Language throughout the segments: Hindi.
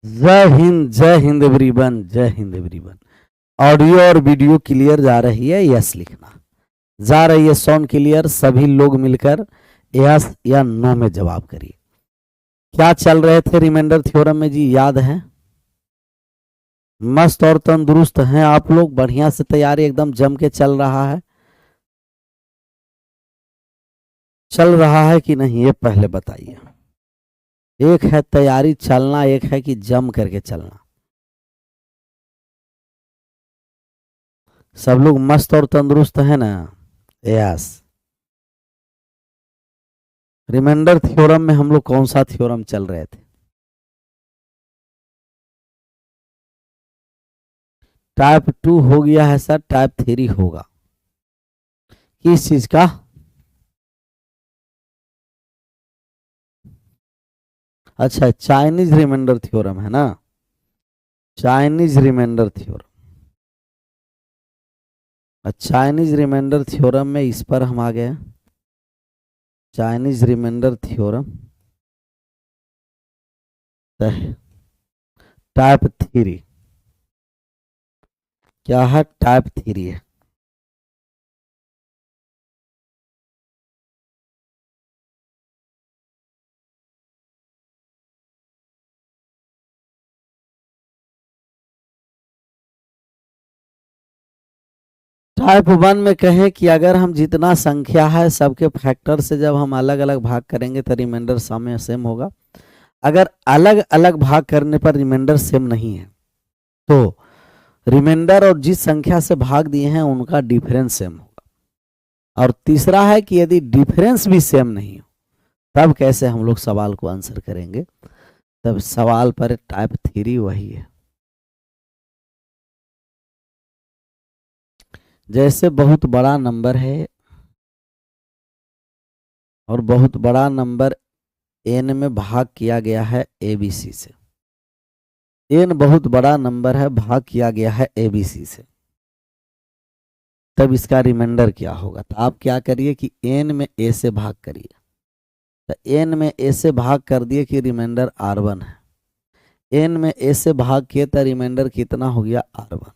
जय हिंद एवरीवन, जय हिंद एवरीवन। ऑडियो और वीडियो क्लियर जा रही है? यस लिखना। जा रही है साउंड क्लियर? सभी लोग मिलकर यस या नो में जवाब करिए। क्या चल रहे थे रिमाइंडर थ्योरम में जी, याद है? मस्त और तंदुरुस्त हैं आप लोग? बढ़िया से तैयारी एकदम जम के चल रहा है? चल रहा है कि नहीं ये पहले बताइए। एक है तैयारी चलना, एक है कि जम करके चलना। सब लोग मस्त और तंदुरुस्त है ना? यस। रिमाइंडर थ्योरम में हम लोग कौन सा थ्योरम चल रहे थे? टाइप 2 हो गया है सर, टाइप 3 होगा। किस चीज का? अच्छा, चाइनीज रिमाइंडर थ्योरम है ना? Chinese remainder theorem. Chinese remainder theorem में इस पर हम आ गए। Chinese remainder theorem type 3। क्या है? टाइप 3 है। टाइप 1 में कहें कि अगर हम जितना संख्या है सबके फैक्टर से जब हम अलग अलग भाग करेंगे तो रिमाइंडर सामने सेम होगा। अगर अलग अलग भाग करने पर रिमाइंडर सेम नहीं है तो रिमाइंडर और जिस संख्या से भाग दिए हैं उनका डिफरेंस सेम होगा। और तीसरा है कि यदि डिफरेंस भी सेम नहीं हो तब कैसे हम लोग सवाल को आंसर करेंगे? तब सवाल पर टाइप 3 वही है। जैसे बहुत बड़ा नंबर है और बहुत बड़ा नंबर एन में भाग किया गया है एबीसी से। एन बहुत बड़ा नंबर है, भाग किया गया है एबीसी से, तब इसका रिमाइंडर क्या होगा? तो आप क्या करिए कि एन में ए से भाग करिए। तो एन में ए से भाग कर दिए कि रिमाइंडर R1 है। एन में ए से भाग किए तो रिमाइंडर कितना हो गया? R1।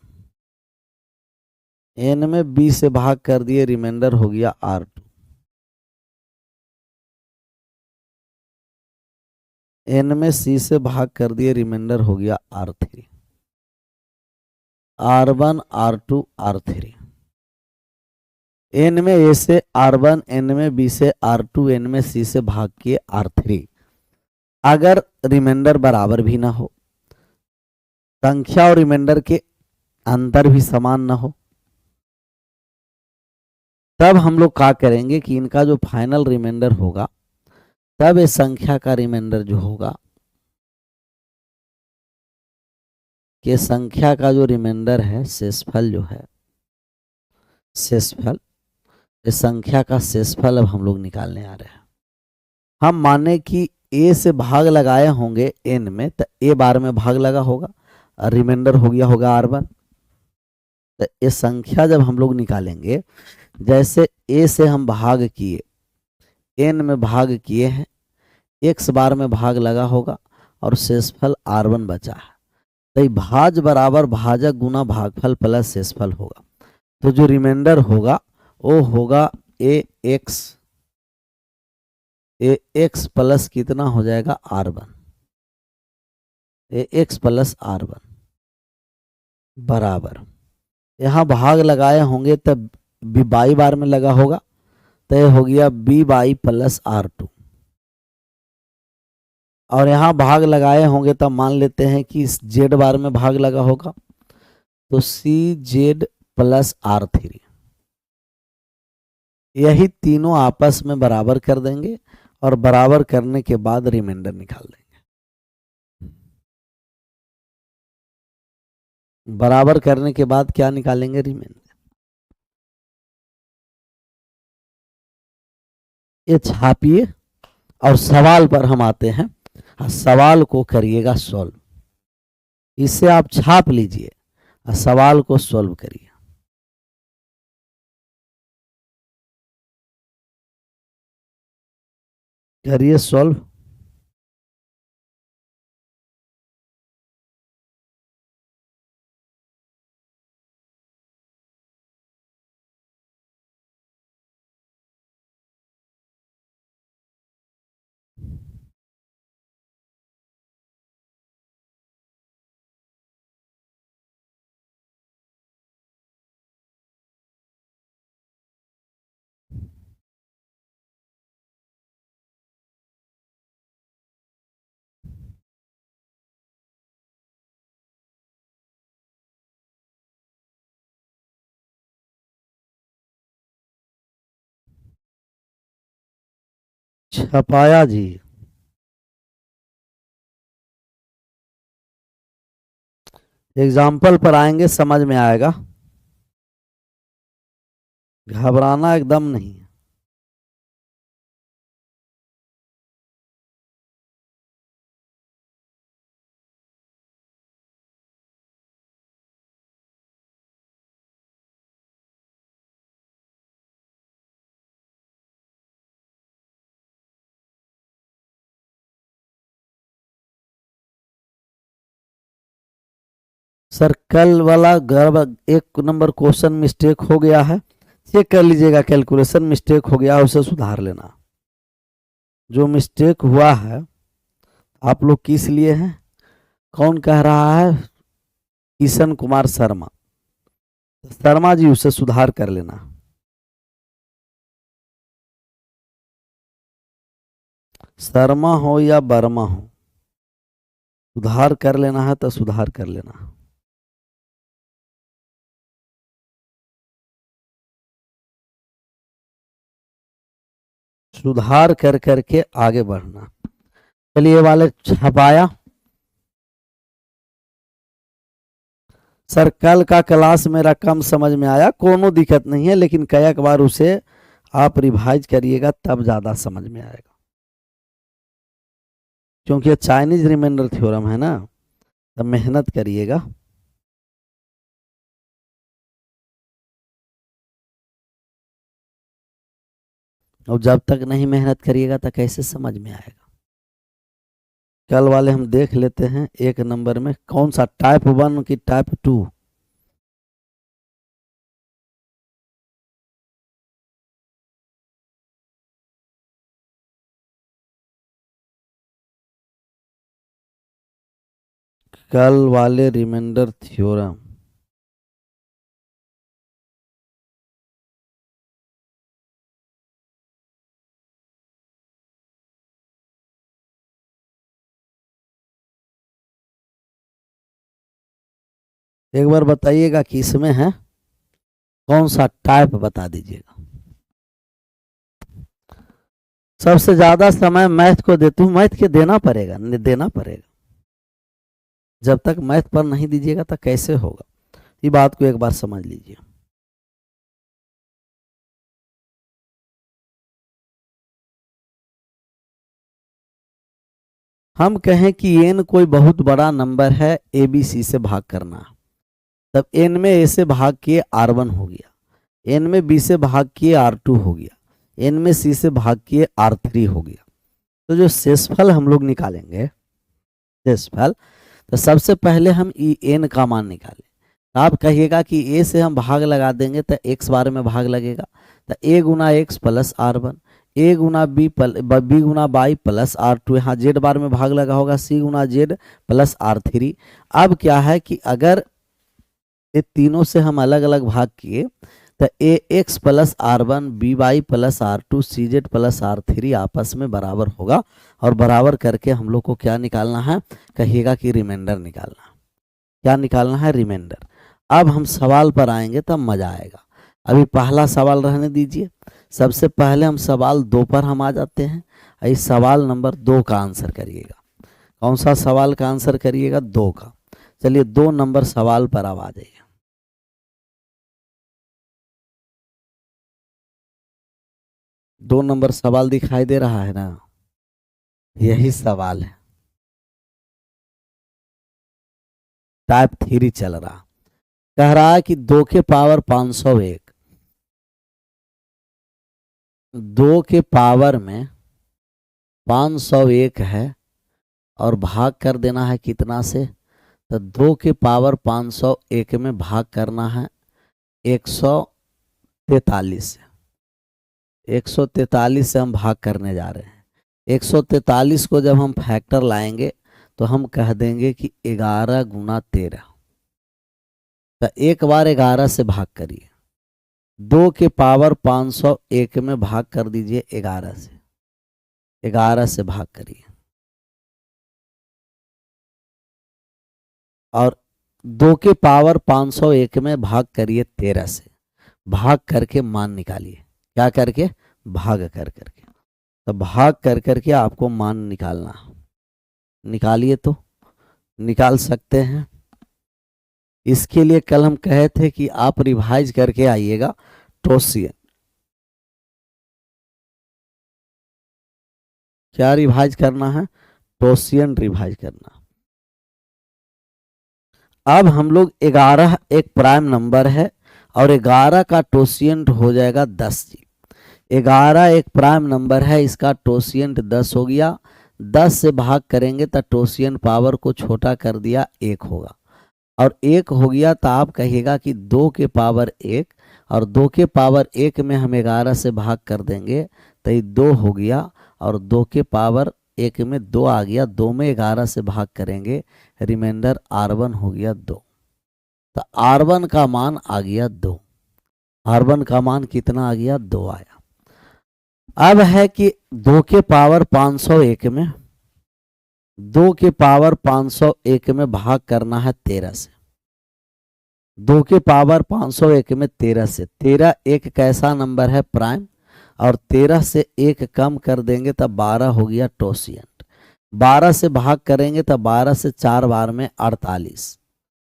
एन में बी से भाग कर दिए, रिमाइंडर हो गया R2। एन में सी से भाग कर दिए, रिमाइंडर हो गया R3। R1 R2 R3। N में ए से R1, एन में बी से R2, एन में सी से भाग किए R3। अगर रिमाइंडर बराबर भी ना हो, संख्या और रिमाइंडर के अंतर भी समान ना हो, तब हम लोग क्या करेंगे कि इनका जो फाइनल रिमाइंडर होगा तब इस संख्या का रिमाइंडर जो होगा, कि संख्या का जो रिमाइंडर है शेषफल जो है, शेषफल, इस संख्या का शेषफल अब हम लोग निकालने आ रहे हैं। हम माने कि ए से भाग लगाए होंगे एन में, तो ए बार में भाग लगा होगा और रिमाइंडर हो गया होगा R1। तो ये संख्या जब हम लोग निकालेंगे, जैसे ए से हम भाग किए, एन में भाग किए हैं, एक्स बार में भाग लगा होगा और शेषफल R1 बचा है। तो ये भाज बराबर भाजक गुना भागफल प्लस शेषफल होगा। तो जो रिमाइंडर होगा वो होगा ए एक्स प्लस कितना हो जाएगा? R1। ए एक्स प्लस R1 बराबर, यहाँ भाग लगाए होंगे तब बी बाई बार में लगा होगा तो ये हो गया बी बाई प्लस R2। और यहाँ भाग लगाए होंगे तब मान लेते हैं कि जेड बार में भाग लगा होगा तो सी जेड प्लस R3। यही तीनों आपस में बराबर कर देंगे और बराबर करने के बाद रिमाइंडर निकाल देंगे। बराबर करने के बाद क्या निकालेंगे? रिमाइंडर। ये छापिए और सवाल पर हम आते हैं। सवाल को करिएगा सॉल्व। इसे आप छाप लीजिए और सवाल को सॉल्व करिए। करिए सॉल्व। छपाया जी। एग्जाम्पल पर आएंगे, समझ में आएगा, घबराना एकदम नहीं है। सर कल वाला गर्भ एक नंबर क्वेश्चन मिस्टेक हो गया है, चेक कर लीजिएगा, कैलकुलेशन मिस्टेक हो गया है, उसे सुधार लेना। जो मिस्टेक हुआ है आप लोग किस लिए हैं, कौन कह रहा है, किशन कुमार शर्मा, शर्मा जी उसे सुधार कर लेना। शर्मा हो या वर्मा हो, सुधार कर लेना है तो सुधार कर लेना। सुधार कर करके आगे बढ़ना। चलिए वाले छपाया। सर कल का क्लास मेरा कम समझ में आया, कोनो दिक्कत नहीं है, लेकिन कई बार उसे आप रिवाइज करिएगा तब ज़्यादा समझ में आएगा, क्योंकि ये चाइनीज रिमाइंडर थ्योरम है ना, तब मेहनत करिएगा। और जब तक नहीं मेहनत करिएगा तो कैसे समझ में आएगा। कल वाले हम देख लेते हैं, एक नंबर में कौन सा, टाइप 1 की टाइप 2। कल वाले रिमाइंडर थ्योरम, एक बार बताइएगा कि इसमें है कौन सा टाइप, बता दीजिएगा। सबसे ज्यादा समय मैथ को देते हूँ, मैथ के देना पड़ेगा, देना पड़ेगा, जब तक मैथ पर नहीं दीजिएगा तो कैसे होगा, ये बात को एक बार समझ लीजिए। हम कहें कि एन कोई बहुत बड़ा नंबर है, ए बी सी से भाग करना, तब एन में ए से भाग किए R1 हो गया, एन में बी से भाग किए R2 हो गया, एन में सी से भाग किए R3 हो गया। तो जो शेषफल हम लोग निकालेंगे, शेषफल, तो सबसे पहले हम ई एन का मान निकालें। तो आप कहिएगा कि ए से हम भाग लगा देंगे तो एक्स बार में भाग लगेगा, तो ए गुना एक्स प्लस R1, ए गुना बी गुना बाई प्लस R2, यहाँ जेड बार में भाग लगा होगा सी गुना जेड प्लस R3। अब क्या है कि अगर ये तीनों से हम अलग अलग भाग किए तो a x plus R1 b y plus R2 c z plus R3 आपस में बराबर होगा, और बराबर करके हम लोग को क्या निकालना है, कहिएगा कि रिमाइंडर निकालना। क्या निकालना है, रिमाइंडर। अब हम सवाल पर आएंगे तब मजा आएगा, अभी पहला सवाल रहने दीजिए। सबसे पहले हम सवाल 2 पर हम आ जाते हैं, इस सवाल नंबर 2 का आंसर करिएगा। कौन सा सवाल का आंसर करिएगा, 2 का। चलिए 2 नंबर सवाल पर अब आ जाइए। 2 नंबर सवाल दिखाई दे रहा है ना, यही सवाल है, टाइप 3 चल रहा। कह रहा है कि 2 के पावर 501, 2 के पावर में 501 है और भाग कर देना है कितना से, तो 2 के पावर 501 में भाग करना है 143 से। 143 से हम भाग करने जा रहे हैं। 143 को जब हम फैक्टर लाएंगे तो हम कह देंगे कि 11 गुना 13, तो एक बार 11 से भाग करिए, 2 के पावर 501 में भाग कर दीजिए 11 से, 11 से भाग करिए, और 2 के पावर 501 में भाग करिए 13 से, भाग करके मान निकालिए। क्या करके, भाग कर करके। तो भाग कर करके आपको मान निकालना। निकालिए, तो निकाल सकते हैं। इसके लिए कल हम कहे थे कि आप रिवाइज करके आइएगा टोसियन। क्या रिवाइज करना है? टोसियन रिवाइज करना। अब हम लोग 11 एक प्राइम नंबर है और 11 का टोसियंट हो जाएगा 10 जी। 11 एक प्राइम नंबर है, इसका टोसियंट 10 हो गया। 10 से भाग करेंगे तो टोसियंट पावर को छोटा कर दिया, 1 होगा। और 1 हो गया तो आप कहिएगा कि 2 के पावर 1, और 2 के पावर 1 में हम 11 से भाग कर देंगे तो ये 2 हो गया। और 2 के पावर 1 में 2 आ गया, 2 में 11 से भाग करेंगे, रिमाइंडर R1 हो गया 2। तो R1 का मान आ गया 2। R1 का मान कितना आ गया? 2 आया। अब है कि 2 के पावर 501 में 2 के पावर 501 में भाग करना है 13 से। 2 के पावर 501 में 13 से, 13 एक कैसा नंबर है? प्राइम। और 13 से 1 कम कर देंगे तब 12 हो गया टोसियंट। 12 से भाग करेंगे तब 12 से 4 बार में 48।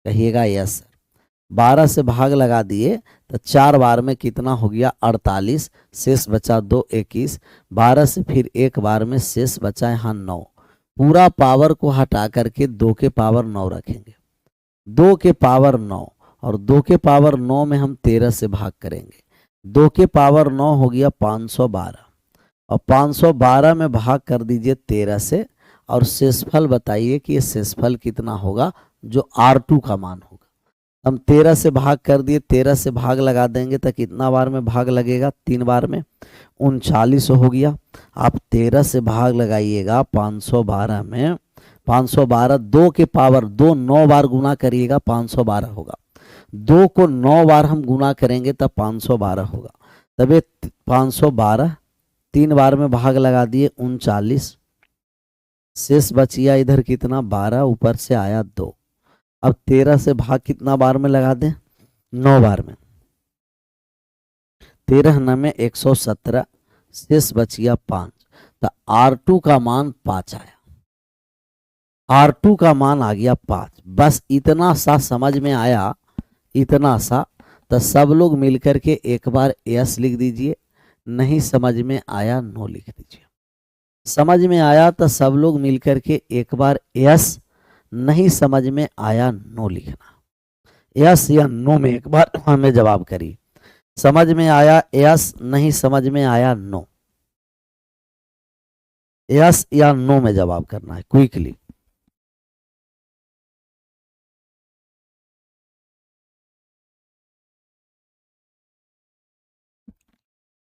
कहिएगा यस सर। 12 से भाग लगा दिए तो 4 बार में कितना हो गया? 48। शेष बचा 2, 21। 12 से फिर 1 बार में शेष बचा यहाँ 9। पूरा पावर को हटा करके 2 के पावर 9 रखेंगे। 2 के पावर 9 और 2 के पावर 9 में हम 13 से भाग करेंगे। 2 के पावर 9 हो गया 512, और 512 में भाग कर दीजिए 13 से, और शेषफल बताइए कि ये शेषफल कितना होगा जो R2 का मान होगा। हम 13 से भाग कर दिए, 13 से भाग लगा देंगे तो कितना बार में भाग लगेगा? 3 बार में, 39 हो गया। आप 13 से भाग लगाइएगा 512 में, 512 2 के पावर 2 9 बार गुना करिएगा 512 होगा। 2 को 9 बार हम गुना करेंगे तब 512 होगा। तब ये 512 3 बार में भाग लगा दिए 39, शेष बचिया इधर कितना? 12, ऊपर से आया 2। अब 13 से भाग कितना बार में लगा दें? 9 बार में। 13 9 में 117, शेष बचिया 5। तो R2 का मान 5 आया। R2 का मान आ गया 5। बस इतना सा समझ में आया, इतना सा। तो सब लोग मिलकर के एक बार यस लिख दीजिए, नहीं समझ में आया नो लिख दीजिए। समझ में आया तो सब लोग मिलकर के एक बार यस, नहीं समझ में आया नो लिखना। यस या नो में एक बार हमें जवाब करिए। समझ में आया यस, नहीं समझ में आया नो। यस या नो में जवाब करना है क्विकली।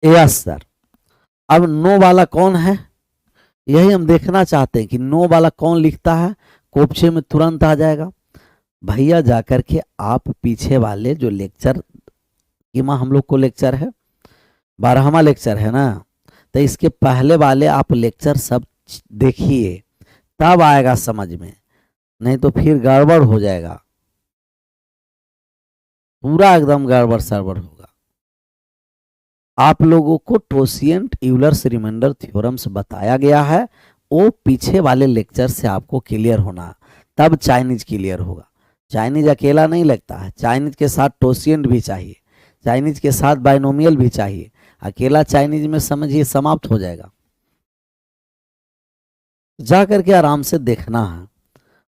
Yes sir. अब नो वाला कौन है, यही हम देखना चाहते हैं कि नो वाला कौन लिखता है। कोपचे में तुरंत आ जाएगा। भैया जाकर के आप पीछे वाले जो लेक्चर, इमा हम लोग को लेक्चर है 12वां लेक्चर है ना, तो इसके पहले वाले आप लेक्चर सब देखिए, तब आएगा समझ में, नहीं तो फिर गड़बड़ हो जाएगा, पूरा एकदम गड़बड़ सरबड़ होगा। आप लोगों को टोसिएंट यूलर्स रिमाइंडर थ्योरम्स बताया गया है, वो पीछे वाले लेक्चर से आपको क्लियर होना, तब चाइनीज क्लियर होगा। चाइनीज अकेला नहीं लगता है, चाइनीज के साथ टोसिएंट भी चाहिए, चाइनीज के साथ बाइनोमियल भी चाहिए। अकेला चाइनीज में समझिए समाप्त हो जाएगा। जा करके आराम से देखना है,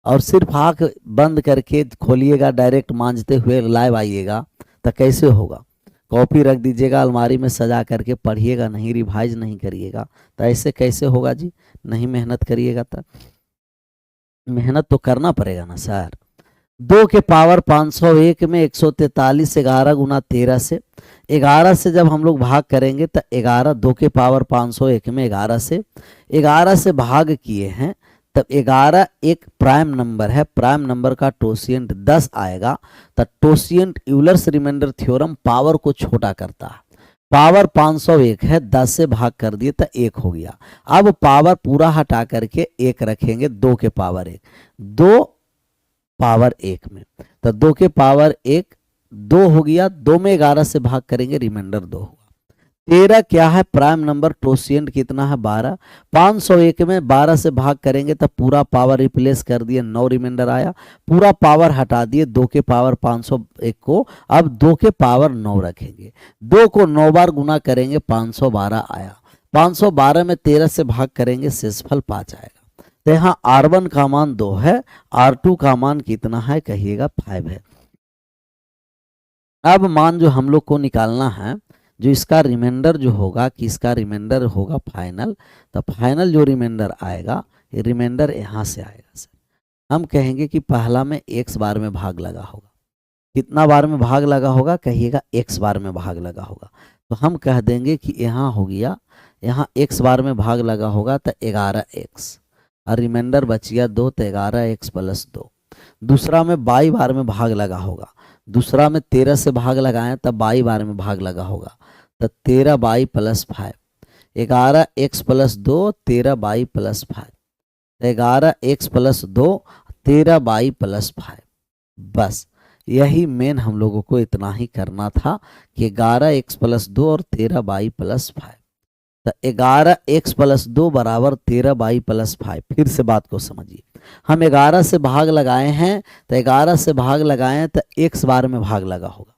और सिर्फ आंख बंद करके खोलिएगा, डायरेक्ट मांझते हुए लाइव आइएगा तो कैसे होगा। कॉपी रख दीजिएगा अलमारी में सजा करके, पढ़िएगा नहीं, रिवाइज नहीं करिएगा तो ऐसे कैसे होगा जी। नहीं मेहनत करिएगा तो मेहनत तो करना पड़ेगा ना सर। 2 के पावर 501 में 143, 11 गुना 13 से, 11 से जब हम लोग भाग करेंगे तो 11, 2 के पावर 501 में 11 से भाग किए हैं, तब 11 एक प्राइम नंबर है, प्राइम नंबर का टोसिएंट 10 आएगा। तो टोसिएंट यूलर्स रिमाइंडर थ्योरम पावर को छोटा करता है। पावर 501 है, 10 से भाग कर दिए तो 1 हो गया। अब पावर पूरा हटा करके 1 रखेंगे, 2 के पावर 1, 2 पावर 1 में, तो 2 के पावर 1 2 हो गया, 2 में 11 से भाग करेंगे, रिमाइंडर 2 होगा। 13 क्या है, प्राइम नंबर, टोसिएंट कितना है 12। 501 में 12 से भाग करेंगे तब पूरा पावर रिप्लेस कर दिए, 9 रिमाइंडर आया। पूरा पावर हटा दिए, 2 के पावर 501 को, अब 2 के पावर 9 रखेंगे, 2 को 9 बार गुना करेंगे, 512 आया। 512 में 13 से भाग करेंगे, शेषफल 5 आएगा। तो यहाँ R1 का मान 2 है, R2 का मान कितना है, कहिएगा 5 है। अब मान जो हम लोग को निकालना है, जो इसका रिमाइंडर जो होगा, कि इसका रिमाइंडर होगा फाइनल, तो फाइनल जो रिमाइंडर आएगा, ये रिमाइंडर यहाँ से आएगा सर। हम कहेंगे कि पहला में x बार में भाग लगा होगा, कितना बार में भाग लगा होगा, कहिएगा x बार में भाग लगा होगा। तो हम कह देंगे कि यहाँ हो गया, यहाँ x बार में भाग लगा होगा तो 11x, और रिमाइंडर बच गया 2, तो 11x प्लस 2। दूसरा में 22 बार में भाग लगा होगा, दूसरा में 13 से भाग लगाएं तब 22 बार में भाग लगा होगा, तो 13 plus 5, 11x plus 2, 13 plus 5, 11x plus 2, 13 plus 5। बस यही मेन हम लोगों को इतना ही करना था कि 11x प्लस 2 और 13 प्लस 5। तो 11x प्लस 2 बराबर 13 प्लस 5। फिर से बात को समझिए, हम 11 से भाग लगाए हैं, तो 11 से भाग लगाएं तो x बार में भाग लगा होगा,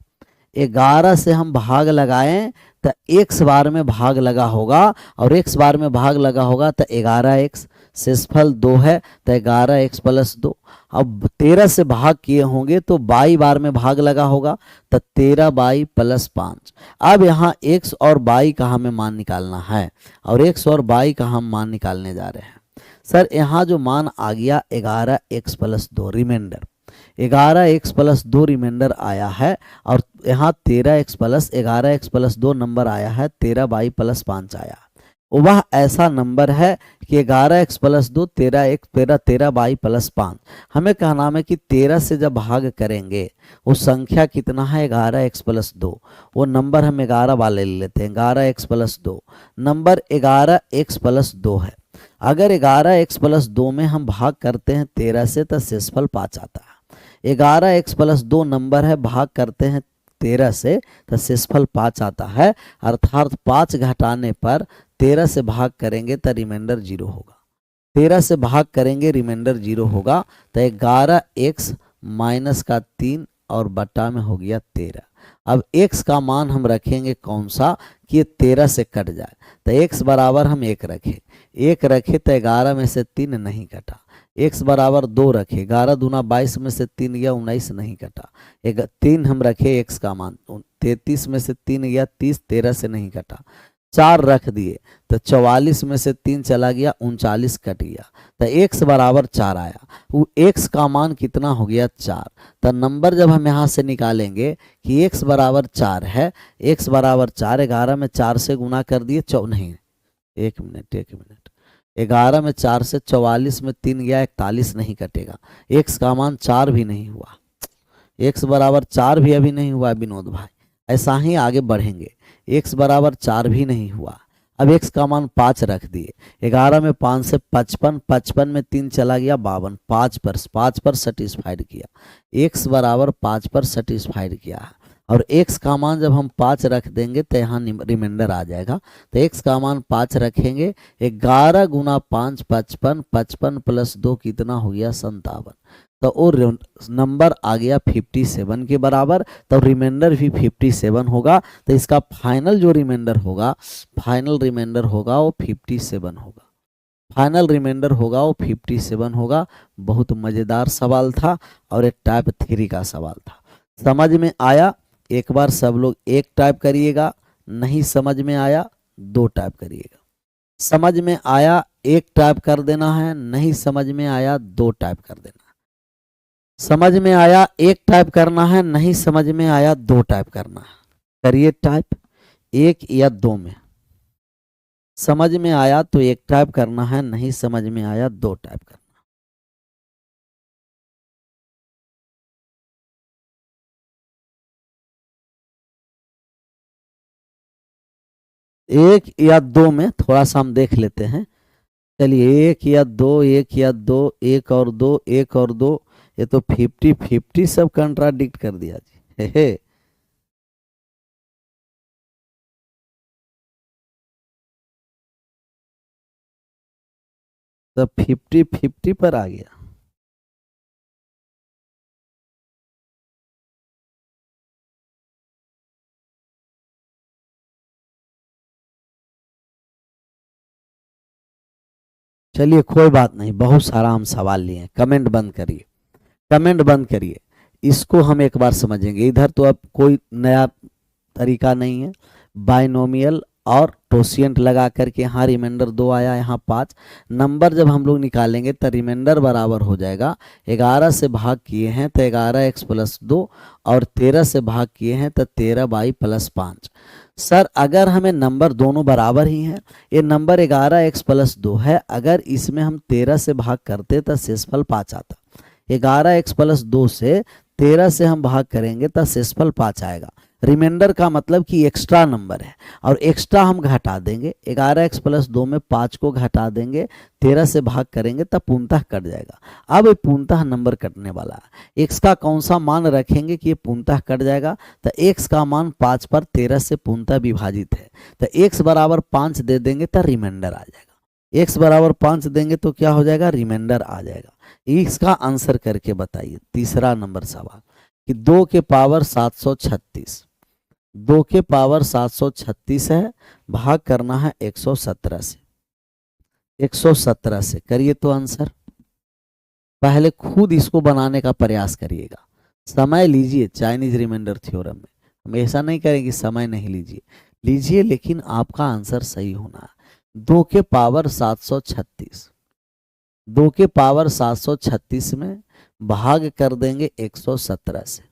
11 से हम भाग लगाएं तो x बार में भाग लगा होगा, और x बार में भाग लगा होगा तो 11x, शेषफल 2 है, तो 11x प्लस 2। अब 13 से भाग किए होंगे तो 22 बार में भाग लगा होगा, तो 13 प्लस 5। अब यहाँ x और y का हमें मान निकालना है, और x और y का हम मान निकालने जा रहे हैं। सर यहाँ जो मान आ गया 11x plus 2 reminder, 11x plus 2 reminder आया है, और यहाँ 13x plus 11x plus 2 number आया है, 13 प्लस 5 आया। वह ऐसा नंबर है कि 11x प्लस 2, 13 प्लस 5। हमें कहना है कि 13 से जब भाग करेंगे वो संख्या कितना है, 11x प्लस 2। वो नंबर हम 11 वाले ले लेते हैं, 11x plus 2 number 11x plus 2 है। अगर 11x प्लस 2 में हम भाग करते हैं 13 से तो शेषफल 5 आता है। 11x प्लस 2 नंबर है, भाग करते हैं 13 से तो शेषफल 5 आता है, अर्थात 5 घटाने पर 13 से भाग करेंगे तो रिमाइंडर 0 होगा। 13 से भाग करेंगे रिमाइंडर 0 होगा, तो 11x माइनस का 3 और बटा में हो गया 13। अब x का मान हम रखेंगे कौन सा, कि ये 13 से कट जाए, तो x बराबर हम 1 रखें, 1 रखे तो 11 में से 3 नहीं कटा, x बराबर 2 रखे, 11 दूना 22 में से 3 गया 19 नहीं कटा, 3 हम रखे, x का मान 33 में से 3 गया 30, 13 से नहीं कटा, 4 रख दिए तो 44 में से 3 चला गया 39 कट गया, तो x बराबर 4 आया। वो x का मान कितना हो गया 4। तो नंबर जब हम यहाँ से निकालेंगे कि x बराबर 4 है, x बराबर 4, 11 में 4 से गुना कर दिए, नहीं 1 मिनट, 11 में 4 से 44 में 3 गया 41 नहीं कटेगा, x का मान 4 भी नहीं हुआ, x बराबर 4 भी अभी नहीं हुआ विनोद भाई। ऐसा ही आगे बढ़ेंगे, x बराबर 4 भी नहीं हुआ, अब x का मान 5 रख दिए, 11 में 5 से 55, 55 में 3 चला गया 52, 5 पर सेटिस्फाइड किया, x बराबर 5 पर सेटिस्फाइड किया है। और x का मान जब हम 5 रख देंगे तो यहाँ रिमाइंडर आ जाएगा, तो x का मान 5 रखेंगे, 11 गुना 5 55, 55 प्लस 2 कितना हो गया 57, तो वो नंबर आ गया 57 के बराबर, तो रिमाइंडर भी 57 होगा। तो इसका फाइनल जो रिमाइंडर होगा, फाइनल रिमाइंडर होगा वो 57 होगा, फाइनल रिमाइंडर होगा वो 57 होगा। बहुत मज़ेदार सवाल था और एक टाइप 3 का सवाल था। समझ में आया? एक बार सब लोग 1 टाइप करिएगा, नहीं समझ में आया 2 टाइप करिएगा। समझ में आया 1 टाइप कर देना है, नहीं समझ में आया 2 टाइप कर देना है। समझ में आया 1 टाइप करना है, नहीं समझ में आया 2 टाइप करना है। करिए टाइप 1 या 2 में। समझ में आया तो 1 टाइप करना है, नहीं समझ में आया 2 टाइप करना। 1 या 2 में थोड़ा सा हम देख लेते हैं। चलिए 1 या 2, 1 या 2, 1 और 2, 1 और 2, ये तो 50-50 सब कंट्राडिक्ट कर दिया जी। हे तो 50-50 पर आ गया। चलिए कोई बात नहीं, बहुत सारा हम सवाल लिए। कमेंट बंद करिए, कमेंट बंद करिए, इसको हम एक बार समझेंगे। इधर तो अब कोई नया तरीका नहीं है। बाइनोमियल और टोसिएंट लगा करके यहाँ रिमाइंडर 2 आया, यहाँ 5 नंबर जब हम लोग निकालेंगे तो रिमाइंडर बराबर हो जाएगा 11 से भाग किए हैं तो 11x+2 और 13 से भाग किए हैं तो 13y+5। सर अगर हमें नंबर दोनों बराबर ही हैं, ये नंबर 11x+2 है, अगर इसमें हम 13 से भाग करते तो शेषफल 5 आता। 11x+2 से 13 से हम भाग करेंगे तो शेषफल 5 आएगा। रिमाइंडर का मतलब कि एक्स्ट्रा नंबर है और एक्स्ट्रा हम घटा देंगे। 11x+2 में 5 को घटा देंगे, 13 से भाग करेंगे तब पूर्णतः कट जाएगा। अब ये पूर्णतः नंबर कटने वाला है। x का कौन सा मान रखेंगे कि ये पूर्णतः कट जाएगा, तो x का मान 5 पर 13 से पूर्णतः विभाजित है, तो x बराबर 5 दे देंगे तो रिमाइंडर आ जाएगा। x बराबर 5 देंगे तो क्या हो जाएगा, रिमाइंडर आ जाएगा। इसका आंसर करके बताइए। तीसरा नंबर सवाल कि 2 के पावर 736, 2 के पावर 736 है, भाग करना है 117 से। 117 से करिए तो आंसर। पहले खुद इसको बनाने का प्रयास करिएगा, समय लीजिए। चाइनीज रिमाइंडर थ्योरम में हम ऐसा नहीं करेंगे समय नहीं लीजिए, लीजिए, लेकिन आपका आंसर सही होना है। 2 के पावर 736, 2 के पावर 736 में भाग कर देंगे 117 से।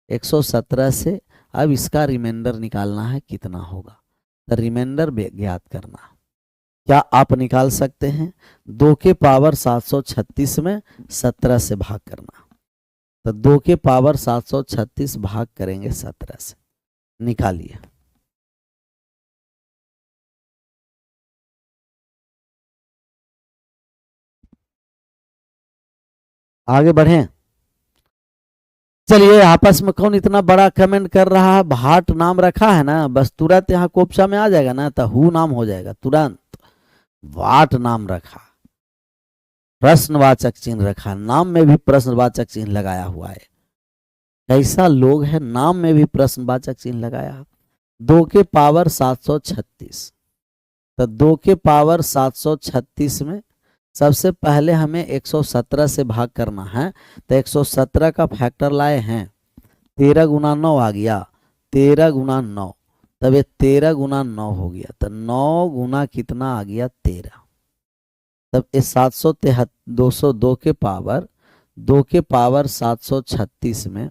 117 से अब इसका रिमाइंडर निकालना है, कितना होगा, तो रिमाइंडर ज्ञात करना। क्या आप निकाल सकते हैं? 2 के पावर 736 में 17 से भाग करना, तो 2 के पावर 736 भाग करेंगे 17 से। निकालिए। आगे बढ़ें। चलिए, आपस में कौन इतना बड़ा कमेंट कर रहा है? भाट नाम रखा है ना, बस तुरंत यहाँ कोपचा में आ जाएगा ना, तो हु नाम हो जाएगा तुरंत। वाट नाम रखा, प्रश्नवाचक चिन्ह रखा, नाम में भी प्रश्नवाचक चिन्ह लगाया हुआ है। कैसा लोग है, नाम में भी प्रश्नवाचक चिन्ह लगाया। 2 के पावर 736, तो 2 के पावर 736 में सबसे पहले हमें 117 से भाग करना है, तो 117 का फैक्टर लाए हैं, 13 गुना 9 आ गया, 13 गुना 9, तब ये 13 गुना 9 हो गया, तो 9 गुना कितना आ गया, 13। तब ये 202 के पावर 2 के पावर 736 में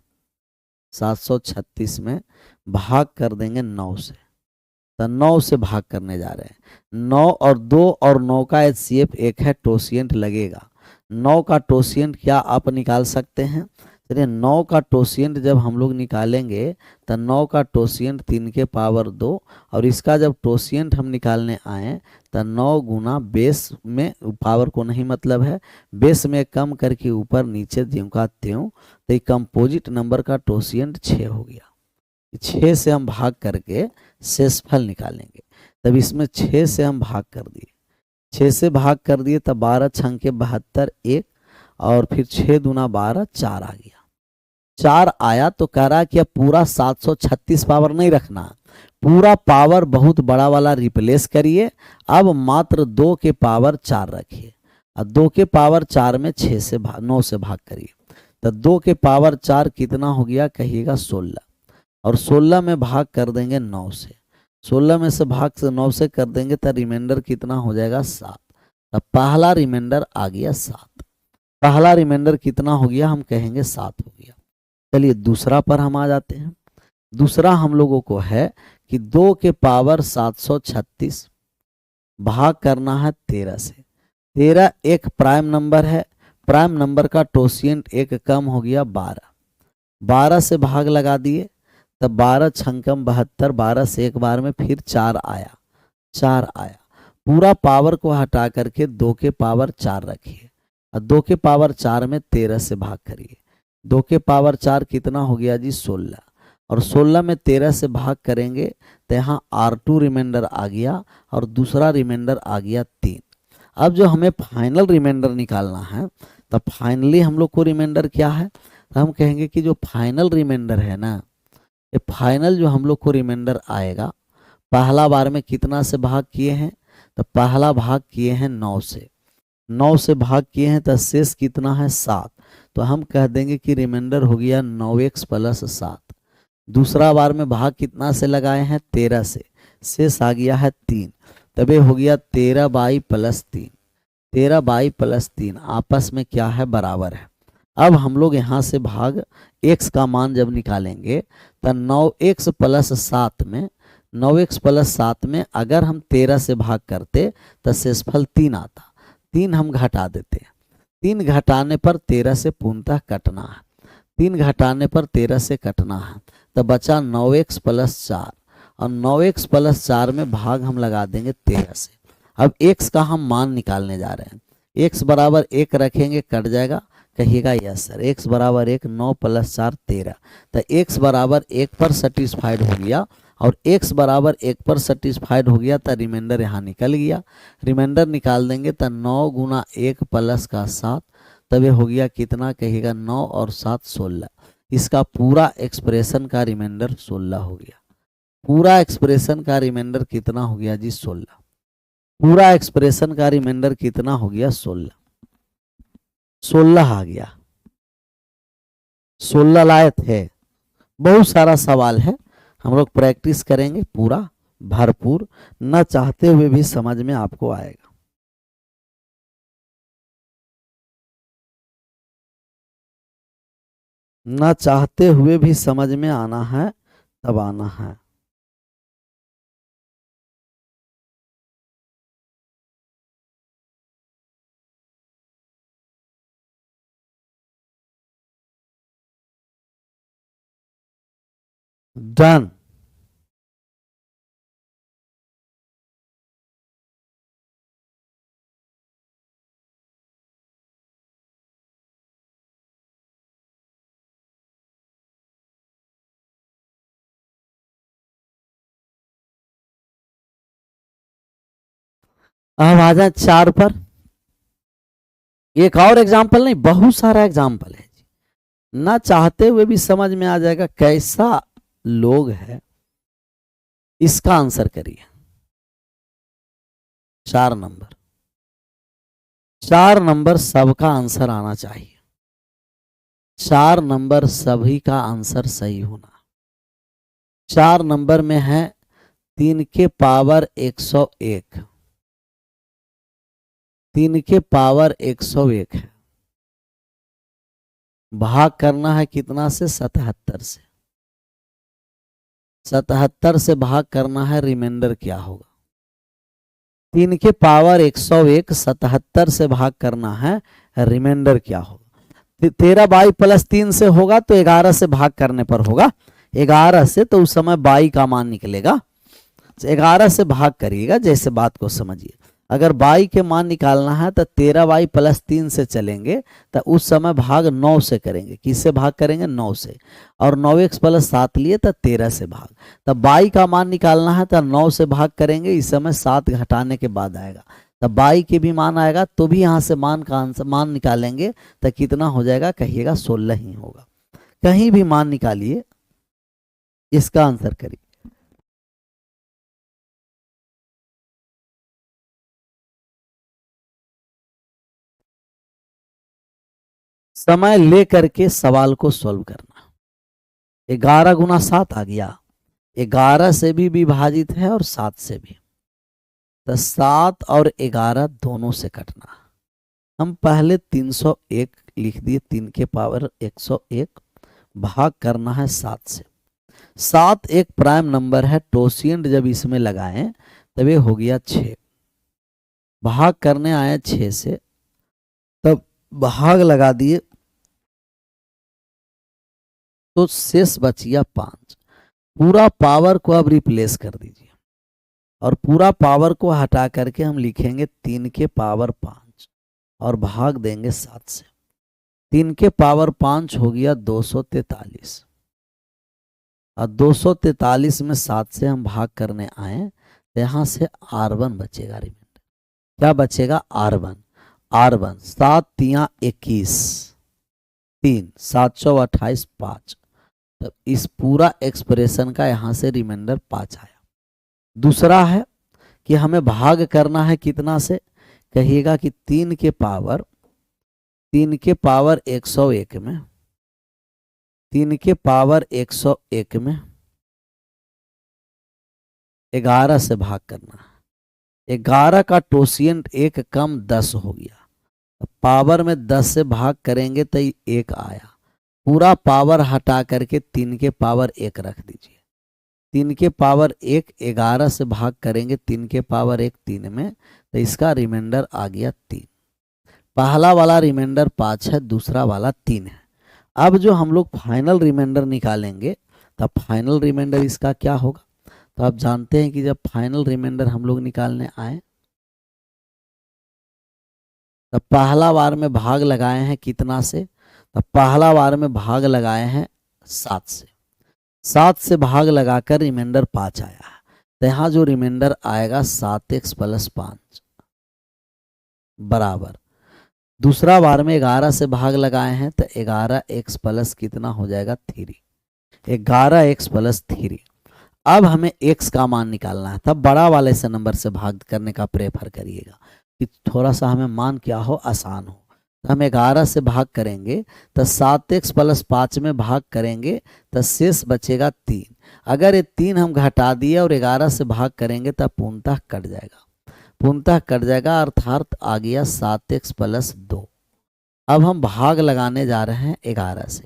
736 में भाग कर देंगे 9 से, तो 9 से भाग करने जा रहे हैं। 9 और 2 और 9 का HCF एक है, टोसिएंट लगेगा। 9 का टोसिएंट क्या आप निकाल सकते हैं? चलिए, 9 का टोसिएंट जब हम लोग निकालेंगे तो 9 का टोसिएंट 3 के पावर 2, और इसका जब टोसिएंट हम निकालने आए तो 9 गुना बेस में, पावर को नहीं मतलब है, बेस में कम करके ऊपर नीचे ज्यों का त्यों, तो कंपोजिट नंबर का टोसिएंट 6 हो गया। 6 से हम भाग करके शेषफल निकालेंगे, तब इसमें 6 से हम भाग कर दिए, 6 से भाग कर दिए तब 12 छंग के 72 1, और फिर 6 दूना 12 4 आ गया। 4 आया तो कह रहा कि अब पूरा 736 पावर नहीं रखना, पूरा पावर बहुत बड़ा वाला रिप्लेस करिए, अब मात्र 2 के पावर 4 रखिए, और 2 के पावर 4 में 9 से भाग करिए, तो 2 के पावर 4 कितना हो गया, कहिएगा 16, और 16 में भाग कर देंगे 9 से, 16 में से भाग से 9 से कर देंगे तो रिमाइंडर कितना हो जाएगा, 7। तो पहला रिमाइंडर आ गया 7, पहला रिमाइंडर कितना हो गया, हम कहेंगे 7 हो गया। चलिए दूसरा पर हम आ जाते हैं। दूसरा हम लोगों को है कि 2 के पावर 736 भाग करना है 13 से। 13 एक प्राइम नंबर है, प्राइम नंबर का टोसिएंट एक कम हो गया 12, 12 से भाग लगा दिए, तब 12 छंकम 72, 12 से एक बार में फिर 4 आया, 4 आया, पूरा पावर को हटा करके 2 के पावर 4 रखिए, और 2 के पावर 4 में 13 से भाग करिए, 2 के पावर 4 कितना हो गया जी, 16, और 16 में 13 से भाग करेंगे तो यहाँ R2 रिमाइंडर आ गया, और दूसरा रिमाइंडर आ गया 3। अब जो हमें फाइनल रिमाइंडर निकालना है, तो फाइनली हम लोग को रिमाइंडर क्या है, तो हम कहेंगे कि जो फाइनल रिमाइंडर है ना, ये फाइनल जो हम लोग को रिमाइंडर आएगा, पहला बार में कितना से भाग किए हैं, तो पहला भाग किए हैं 9 से, 9 से भाग किए हैं, तो शेष कितना है 7। तो हम कह देंगे कि रिमाइंडर हो गया 9x + 7। दूसरा बार में भाग कितना से लगाए हैं, 13 से, शेष आ गया है 3, तब ये हो गया 13y + 3। 13y + 3 आपस में क्या है, बराबर है। अब हम लोग यहाँ से भाग x का मान जब निकालेंगे, तो 9x + 7 में 9x + 7 में अगर हम 13 से भाग करते तो शेषफल 3 आता, 3 हम घटा देते, 3 घटाने पर 13 से पूर्णतः कटना है, 3 घटाने पर 13 से कटना है, तो बचा 9x + 4, और 9x + 4 में भाग हम लगा देंगे 13 से। अब x का हम मान निकालने जा रहे हैं, x बराबर 1 रखेंगे, कट जाएगा, कहिएगा यस सर, x बराबर 1, 9 + 4 13, तो x बराबर 1 पर सेटिस्फाइड हो गया, और x बराबर 1 पर सेटिस्फाइड हो गया, तो रिमाइंडर यहाँ निकल गया। रिमाइंडर निकाल देंगे तो 9 × 1 + 7, तब ये हो गया कितना, कहिएगा 9 और 7 16। इसका पूरा एक्सप्रेशन का रिमाइंडर 16 हो गया। पूरा एक्सप्रेशन का रिमाइंडर कितना हो गया जी, 16। पूरा एक्सप्रेशन का रिमाइंडर कितना हो गया, 16। 16 आ गया, 16 लाए थे। बहुत सारा सवाल है, हम लोग प्रैक्टिस करेंगे पूरा भरपूर, न चाहते हुए भी समझ में आपको आएगा। न चाहते हुए भी समझ में आना है, तब आना है। डन। अब आ जाए 4 पर। एक और एग्जाम्पल नहीं, बहुत सारा एग्जाम्पल है, ना चाहते हुए भी समझ में आ जाएगा कैसा लोग है। इसका आंसर करिए। 4 नंबर, 4 नंबर सबका आंसर आना चाहिए। 4 नंबर सभी का आंसर सही होना। 4 नंबर में है 3 के पावर 101, 3 के पावर 101 है, भाग करना है कितना से, 77 से। 77 से भाग करना है, रिमाइंडर क्या होगा, 3 के पावर 101, 77 से भाग करना है, रिमाइंडर क्या होगा। 13y + 3 से होगा तो 11 से भाग करने पर होगा, 11 से, तो उस समय y का मान निकलेगा। 11 से भाग करिएगा, जैसे बात को समझिए। अगर y के मान निकालना है तो 13y + 3 से चलेंगे, तो उस समय भाग 9 से करेंगे। किससे भाग करेंगे, 9 से, और 9x + 7 लिए तो 13 से भाग। तब y का मान निकालना है तो 9 से भाग करेंगे, इस समय 7 घटाने के बाद आएगा, तब y के भी मान आएगा, तो भी यहाँ से मान का आंसर मान निकालेंगे तो कितना हो जाएगा, कहिएगा 16 ही होगा। कहीं भी मान निकालिए, इसका आंसर करिए। समय ले करके सवाल को सॉल्व करना। 11 × 7 आ गया, 11 से भी विभाजित है और 7 से भी, तो 7 और 11 दोनों से कटना। हम पहले 301 लिख दिए, 3 के पावर 101, भाग करना है 7 से। 7 एक प्राइम नंबर है, टोसिएंट जब इसमें लगाएं तब ये हो गया 6, भाग करने आए 6 से, तब भाग लगा दिए तो शेष बच गया 5। पूरा पावर को अब रिप्लेस कर दीजिए, और पूरा पावर को हटा करके हम लिखेंगे 3 के पावर 5 और भाग देंगे 7 से। 3 के पावर 5 हो गया 243, और 243 में 7 से हम भाग करने आए तो यहाँ से R1 बचेगा रिमाइंडर। क्या बचेगा R1। R1 7 तिया 21, 3 7 चौ 28 5। तो इस पूरा एक्सप्रेशन का यहां से रिमाइंडर 5 आया। दूसरा है कि हमें भाग करना है कितना से, कहिएगा कि 3 के पावर 101 में, 3 के पावर 101 में 11 से भाग करना है। 11 का टोसिएंट 1 कम 10 हो गया, पावर में 10 से भाग करेंगे तो 1 आया। पूरा पावर हटा करके 3 के पावर 1 रख दीजिए। 3 के पावर 1 11 से भाग करेंगे 3 के पावर 1 3 में, तो इसका रिमाइंडर आ गया 3। पहला वाला रिमाइंडर 5 है, दूसरा वाला 3 है। अब जो हम लोग फाइनल रिमाइंडर निकालेंगे तब फाइनल रिमाइंडर इसका क्या होगा। तो आप जानते हैं कि जब फाइनल रिमाइंडर हम लोग निकालने आए तब पहला बार में भाग लगाए हैं कितना से, तब पहला बार में भाग लगाए हैं 7 से। 7 से भाग लगाकर रिमाइंडर 5 आया है, तो यहाँ जो रिमाइंडर आएगा 7x + 5 बराबर। दूसरा बार में 11 से भाग लगाए हैं तो 11x प्लस कितना हो जाएगा 3, 11x + 3। अब हमें x का मान निकालना है, तब बड़ा वाले से नंबर से भाग करने का प्रेफर करिएगा कि थोड़ा सा हमें मान क्या हो, आसान हो। तो हम 11 से भाग करेंगे तो 7x + 5 में भाग करेंगे तो शेष बचेगा 3। अगर ये 3 हम घटा दिए और 11 से भाग करेंगे तब पूर्णतः कट जाएगा, अर्थात आ गया 7x + 2। अब हम भाग लगाने जा रहे हैं 11 से।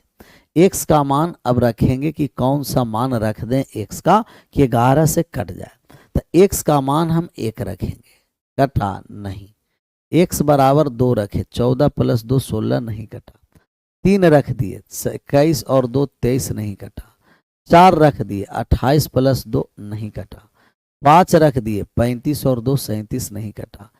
x का मान अब रखेंगे कि कौन सा मान रख दें x का कि 11 से कट जाए। तो x का मान हम 1 रखेंगे, कटा नहीं। x बराबर 2 रखे, 14 + 2 16 नहीं कटा। 3 रख दिए, 21 और 2 23 नहीं कटा। 4 रख दिए, 28 + 2 नहीं कटा। 5 रख दिए, 35 और 2 37 नहीं कटा।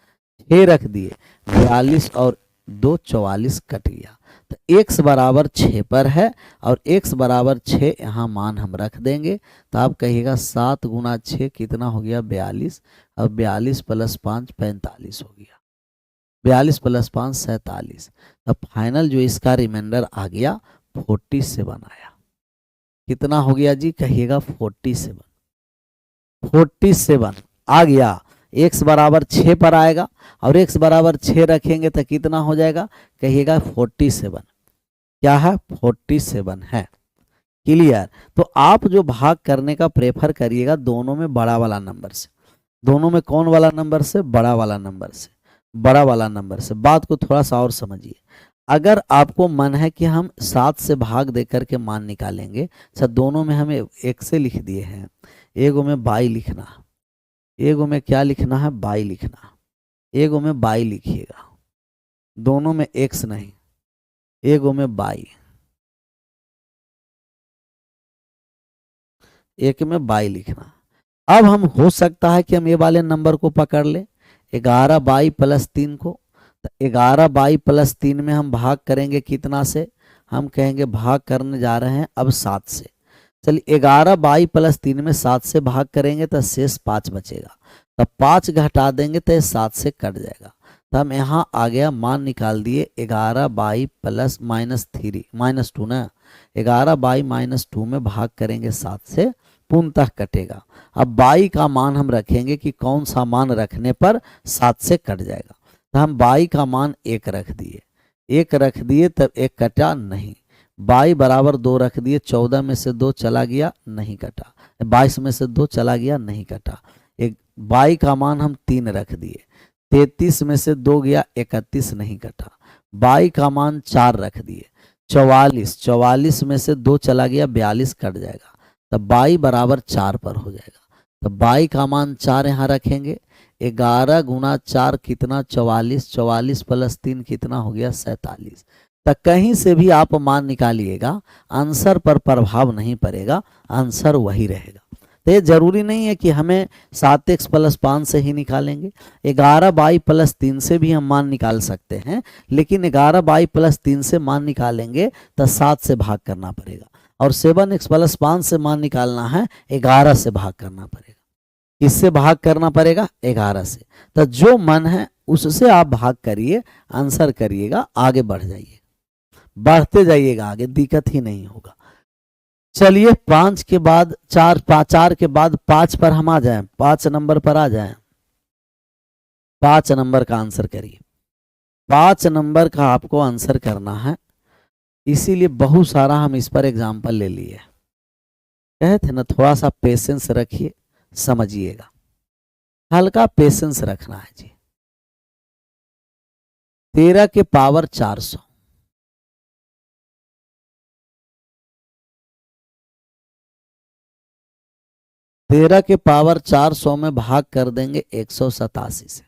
6 रख दिए, 42 और 2 44 कट गया। तो x बराबर 6 पर है और x बराबर 6 यहाँ मान हम रख देंगे। तो आप कहिएगा 7 × 6 कितना हो गया 42, और 42 + 5 45 हो गया, 42 + 5 47। अब फाइनल जो इसका रिमाइंडर आ गया 47 आया। कितना हो गया जी, कहिएगा 47 आ गया। x बराबर 6 पर आएगा और x बराबर 6 रखेंगे तो कितना हो जाएगा, कहिएगा 47। क्या है, 47 है। क्लियर। तो आप जो भाग करने का प्रेफर करिएगा दोनों में बड़ा वाला नंबर से। दोनों में कौन वाला नंबर से, बड़ा वाला नंबर से, बड़ा वाला नंबर से। बात को थोड़ा सा और समझिए। अगर आपको मन है कि हम 7 से भाग देकर के मान निकालेंगे, अच्छा दोनों में हमें 1 से लिख दिए हैं, एगो में बाई लिखना, एगो में क्या लिखना है, बाई लिखना। एगो में बाई लिखिएगा, दोनों में x नहीं, एगो में बाई, एक में बाई लिखना। अब हम हो सकता है कि हम ये वाले नंबर को पकड़ ले 11 बाई + 3 को। तो 11 बाई + 3 में हम भाग करेंगे कितना से, हम कहेंगे भाग करने जा रहे हैं अब 7 से। चलिए 11 बाई + 3 में 7 से भाग करेंगे तो शेष 5 बचेगा, तब 5 घटा देंगे तो 7 से कट जाएगा। तो हम यहाँ आ गया मान निकाल दिए 11 बाई + -2 ना, 11 बाई -2 में भाग करेंगे 7 से, पूर्णतः कटेगा। अब बाई का मान हम रखेंगे कि कौन सा मान रखने पर 7 से कट जाएगा। तो हम बाई का मान 1 रख दिए, 1 रख दिए तब 1 कटा नहीं। बाई बराबर 2 रख दिए, 14 में से 2 चला गया नहीं कटा, 22 में से 2 चला गया नहीं कटा। एक बाई का मान हम 3 रख दिए, 33 में से 2 गया 31 नहीं कटा। बाई का मान 4 रख दिए, 44 में से 2 चला गया 42 कट जाएगा, तब बाई बराबर 4 पर हो जाएगा। तो बाई का मान 4 यहाँ रखेंगे, 11 × 4 कितना 44, 44 + 3 कितना हो गया 47। तो कहीं से भी आप मान निकालिएगा आंसर पर प्रभाव नहीं पड़ेगा, आंसर वही रहेगा। तो ये जरूरी नहीं है कि हमें 7x + 5 से ही निकालेंगे, 11 बाई + 3 से भी हम मान निकाल सकते हैं, लेकिन 11 बाई + 3 से मान निकालेंगे तो 7 से भाग करना पड़ेगा, और 7x + 5 से मान निकालना है 11 से भाग करना पड़ेगा। इससे भाग करना पड़ेगा 11 से। तो जो मन है उससे आप भाग करिए, आंसर करिएगा, आगे बढ़ जाइए, बढ़ते जाइएगा आगे, दिक्कत ही नहीं होगा। चलिए 5 के बाद 4, 4 के बाद 5 पर हम आ जाएं, 5 नंबर पर आ जाएं। 5 नंबर का आंसर करिए। 5 नंबर का आपको आंसर करना है, इसीलिए बहुत सारा हम इस पर एग्जाम्पल ले लिए। कहे थे ना थोड़ा सा पेशेंस रखिए, समझिएगा, हल्का पेशेंस रखना है जी। 13 के पावर 400, 13 के पावर 400 में भाग कर देंगे 187 से।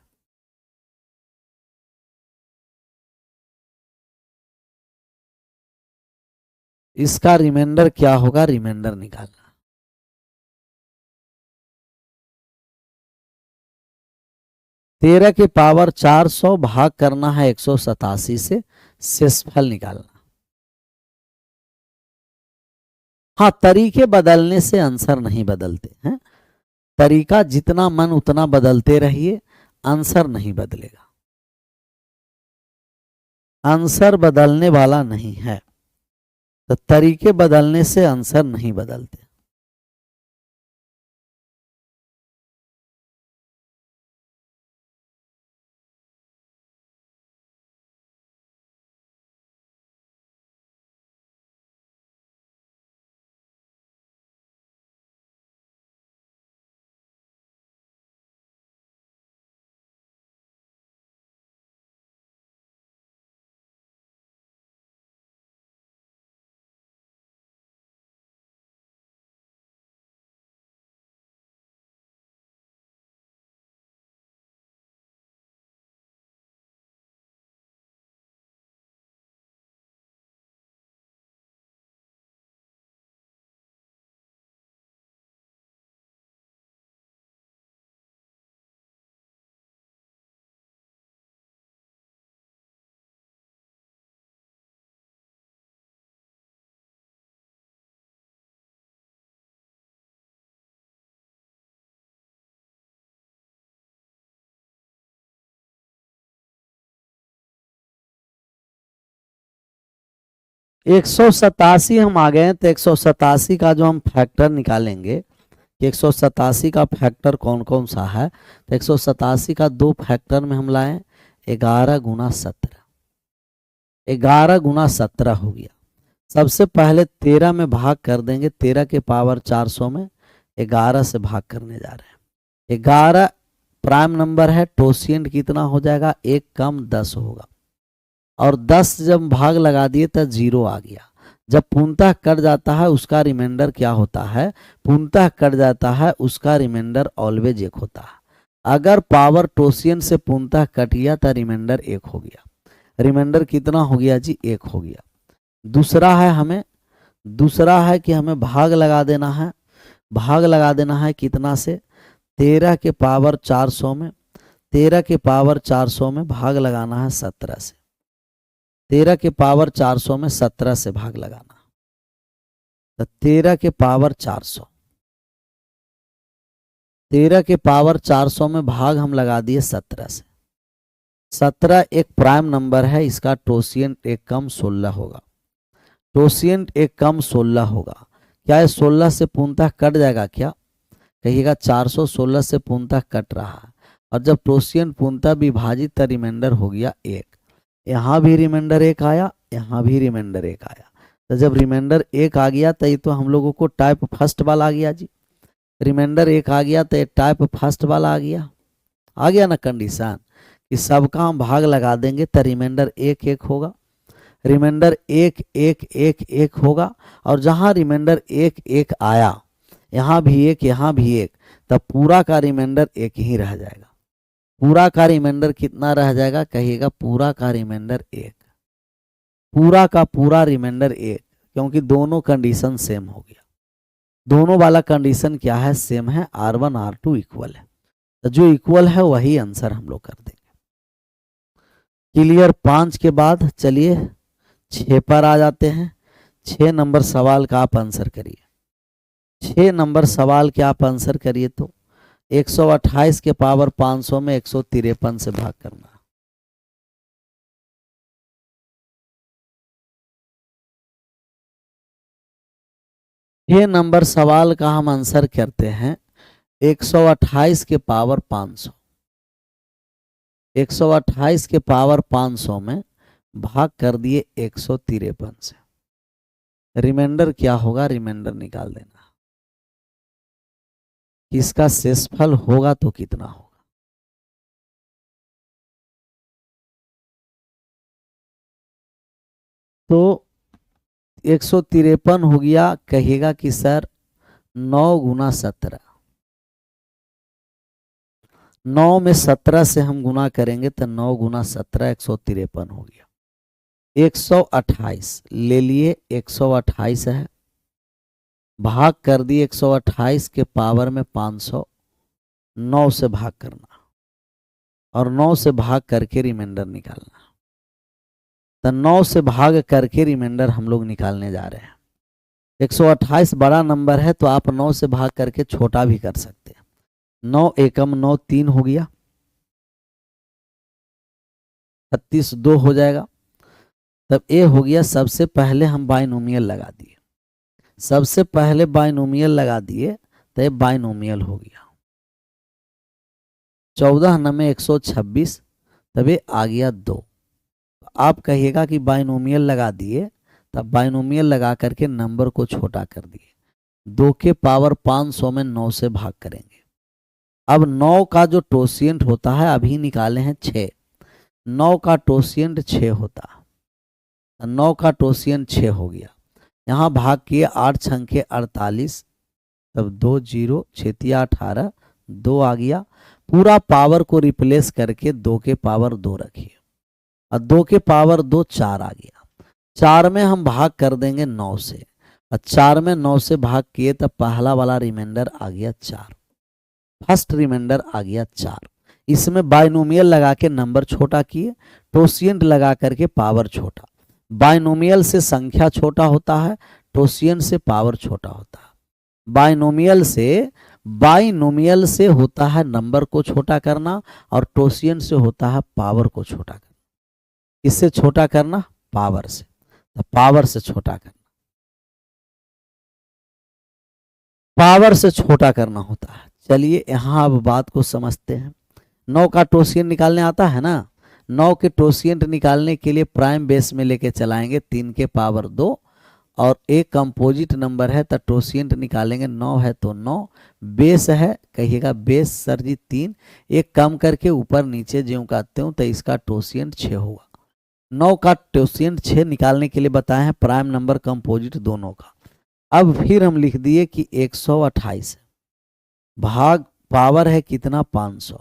इसका रिमाइंडर क्या होगा, रिमाइंडर निकालना। 13 के पावर 400 भाग करना है 187 से, शेषफल निकालना। हाँ, तरीके बदलने से आंसर नहीं बदलते हैं, तरीका जितना मन उतना बदलते रहिए, आंसर नहीं बदलेगा, आंसर बदलने वाला नहीं है, तो तरीके बदलने से आंसर नहीं बदलते। एक सौ सतासी हम आ गए, तो 187 का जो हम फैक्टर निकालेंगे, 187 का फैक्टर कौन कौन सा है, तो 187 का दो फैक्टर में हम लाएं, 11 गुना 17, 11 गुना 17 हो गया। सबसे पहले 13 में भाग कर देंगे, 13 के पावर 400 में 11 से भाग करने जा रहे हैं। 11 प्राइम नंबर है, टोसिएंट कितना हो जाएगा, 1 कम 10 होगा, और 10 जब भाग लगा दिए तो 0 आ गया। जब पूर्णतः कट जाता है उसका रिमाइंडर क्या होता है, पूर्णतः कट जाता है उसका रिमाइंडर ऑलवेज 1 होता है। अगर पावर टोसिएंट से पूर्णतः कट गया तो रिमाइंडर 1 हो गया। रिमाइंडर कितना हो गया जी, 1 हो गया। दूसरा है कि हमें भाग लगा देना है, भाग लगा देना है कितना से, 13 के पावर 400 में, 13 के पावर 400 में भाग लगाना है 17 से, 13 के पावर 400 में 17 से भाग लगाना, तो 13 के पावर 400, 13 के पावर 400 में भाग हम लगा दिए 17 से। 17 एक प्राइम नंबर है, इसका टोसिएंट 1 कम 16 होगा, टोसिएंट 1 कम 16 होगा। क्या ये 16 से पूर्णतः कट जाएगा क्या, कहिएगा 416 से पूर्णतः कट रहा है, और जब टोसिएंट पूर्णतः विभाजित तो रिमाइंडर हो गया 1। यहाँ भी रिमाइंडर 1 आया, यहाँ भी रिमाइंडर 1 आया, तो जब रिमाइंडर 1 आ गया तो ये तो हम लोगों को टाइप फर्स्ट वाला आ गया जी। रिमाइंडर 1 आ गया तो ये टाइप फर्स्ट वाला आ गया ना कंडीशन, कि सबका हम भाग लगा देंगे तो रिमाइंडर 1 1 होगा, रिमाइंडर 1 1 1 1 होगा, और जहाँ रिमाइंडर 1 1 आया, यहाँ भी 1 यहाँ भी 1, तब पूरा का रिमाइंडर 1 ही रह जाएगा। पूरा का रिमाइंडर कितना रह जाएगा, कहिएगा पूरा का रिमाइंडर 1, पूरा का पूरा रिमाइंडर 1, क्योंकि दोनों कंडीशन सेम हो गया। दोनों वाला कंडीशन क्या है, सेम है, R1 R2 इक्वल है, तो जो इक्वल है वही आंसर हम लोग कर देंगे। क्लियर। 5 के बाद चलिए 6 पर आ जाते हैं। 6 नंबर सवाल का आप आंसर करिए। 6 नंबर सवाल के आप आंसर करिए तो 128 के पावर 500 में 153 से भाग करना। 6 नंबर सवाल का हम आंसर करते हैं 128 के पावर 500। 128 के पावर 500 में भाग कर दिए 153 से। रिमाइंडर क्या होगा, रिमाइंडर निकाल देना। इसका शेषफल होगा तो कितना होगा। तो 153 हो गया, कहिएगा कि सर 9 गुना 17, 9 में 17 से हम गुना करेंगे तो 9 गुना 17 153 हो गया। 128 ले लिए, 128 है, भाग कर दिए 128 के पावर में 500, 9 से भाग करना और 9 से भाग करके रिमाइंडर निकालना। तो 9 से भाग करके रिमाइंडर हम लोग निकालने जा रहे हैं। 128 बड़ा नंबर है तो आप 9 से भाग करके छोटा भी कर सकते हैं। 9 एकम 9 3 हो गया, 36 2 हो जाएगा। तब ए हो गया। सबसे पहले हम बाइनोमियल लगा दिए, सबसे पहले बाइनोमियल लगा दिए तो ये बाइनोमियल हो गया। 14 नमे 126, तब ये आ गया 2। आप कहिएगा कि बाइनोमियल लगा दिए, तब बाइनोमियल लगा करके नंबर को छोटा कर दिए। 2 के पावर 500 में 9 से भाग करेंगे। अब 9 का जो टोसिएंट होता है अभी निकाले हैं 6, 9 का टोसिएंट 6 होता है, 9 का टोसिएंट 6 हो गया। यहाँ भाग किए 8 छंके 48, तब 2 0 6 18, 2 आ गया। पूरा पावर को रिप्लेस करके 2 के पावर 2 रखिए और 2 के पावर 2 4 आ गया। 4 में हम भाग कर देंगे 9 से और 4 में 9 से भाग किए तो पहला वाला रिमाइंडर आ गया 4, फर्स्ट रिमाइंडर आ गया 4। इसमें बाइनोमियल लगा के नंबर छोटा किए, टोसिएंट लगा करके पावर छोटा। बाइनोमियल से संख्या छोटा होता है, टोसिएंट से पावर छोटा होता है। बाइनोमियल से होता है नंबर को छोटा करना और टोसिएंट से होता है पावर को छोटा करना। इससे छोटा करना पावर से, तो पावर से छोटा करना, पावर से छोटा करना होता है। चलिए यहाँ अब बात को समझते हैं। 9 का टोसिएंट निकालने आता है ना, 9 के टोसिएंट निकालने के लिए प्राइम बेस में लेके चलाएंगे 3 के पावर 2 और एक कंपोजिट नंबर है तो टोसिएंट निकालेंगे। 9 है तो 9, बेस है कहिएगा बेस सर जी 3, एक कम करके ऊपर नीचे ज्यों करते हूँ तो इसका टोसिएंट 6 होगा। 9 का टोसिएंट 6 निकालने के लिए बताए हैं, प्राइम नंबर कंपोजिट दोनों का। अब फिर हम लिख दिए कि 128 भाग पावर है कितना 500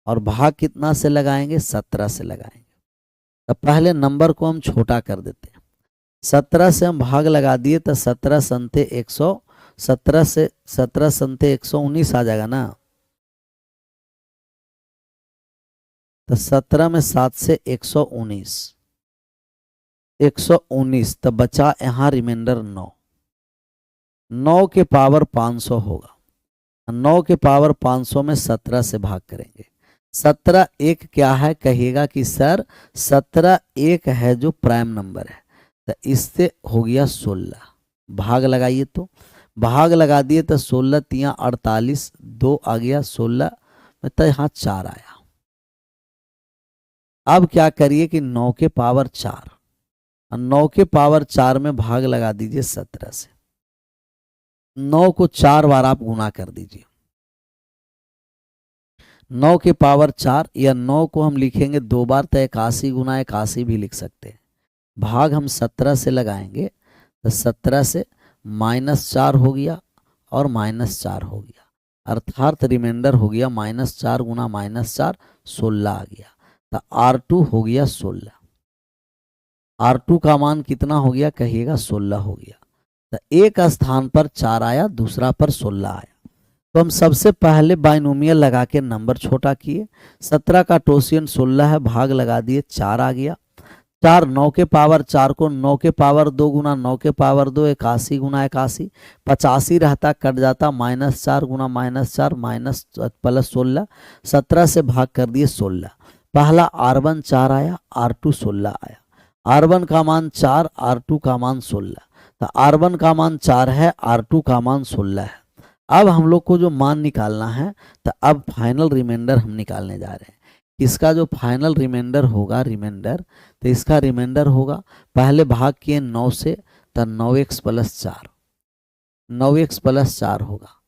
और भाग कितना से लगाएंगे 17 से लगाएंगे। तो पहले नंबर को हम छोटा कर देते हैं। 17 से हम भाग लगा दिए तो 17 संते 100, 17 से 17 संते 119 आ जाएगा ना। तो 17 में 7 से 119, 119 तो बचा यहाँ रिमाइंडर 9। 9 के पावर 500 होगा, 9 के पावर 500 में 17 से भाग करेंगे। 17 एक क्या है कहिएगा कि सर 17 एक है जो प्राइम नंबर है, तो इससे हो गया 16। भाग लगाइए तो भाग लगा दिए तो 16 3 48, 2 आ गया 16 में तो यहाँ 4 आया। अब क्या करिए कि 9 के पावर 4 और 9 के पावर 4 में भाग लगा दीजिए 17 से। 9 को 4 बार आप गुना कर दीजिए। 9 के पावर 4 या 9 को हम लिखेंगे 2 बार तो 81 गुना 81 भी लिख सकते हैं। भाग हम 17 से लगाएंगे तो 17 से -4 हो गया और -4 हो गया, अर्थात रिमाइंडर हो गया -4 गुना -4 16 आ गया। तो R2 हो गया 16। R2 का मान कितना हो गया कहिएगा 16 हो गया। तो एक स्थान पर 4 आया, दूसरा पर 16 आया। तो हम सबसे पहले बाइनोमियल लगा के नंबर छोटा किए। 17 का टोसिएंट 16 है, भाग लगा दिए 4 आ गया। 4 9 के पावर 4 को 9 के पावर 2 गुना 9 के पावर 2 81 गुना 81, 85 रहता कट जाता, -4 गुना -4 माइनस प्लस 16, 17 से भाग कर दिए 16। पहला R1 4 आया, R2 16 आया। R1 का मान 4, R2 का मान 16, तो R1 का मान 4 है, R2 का मान 16 है। अब हम लोग को जो मान निकालना है, तो अब फाइनल रिमाइंडर हम निकालने जा रहे हैं। इसका जो फाइनल रिमाइंडर होगा, तो इसका रिमाइंडर होगा, पहले भाग किए 9 से, तो 9x प्लस 4, 9x प्लस 4 होगा,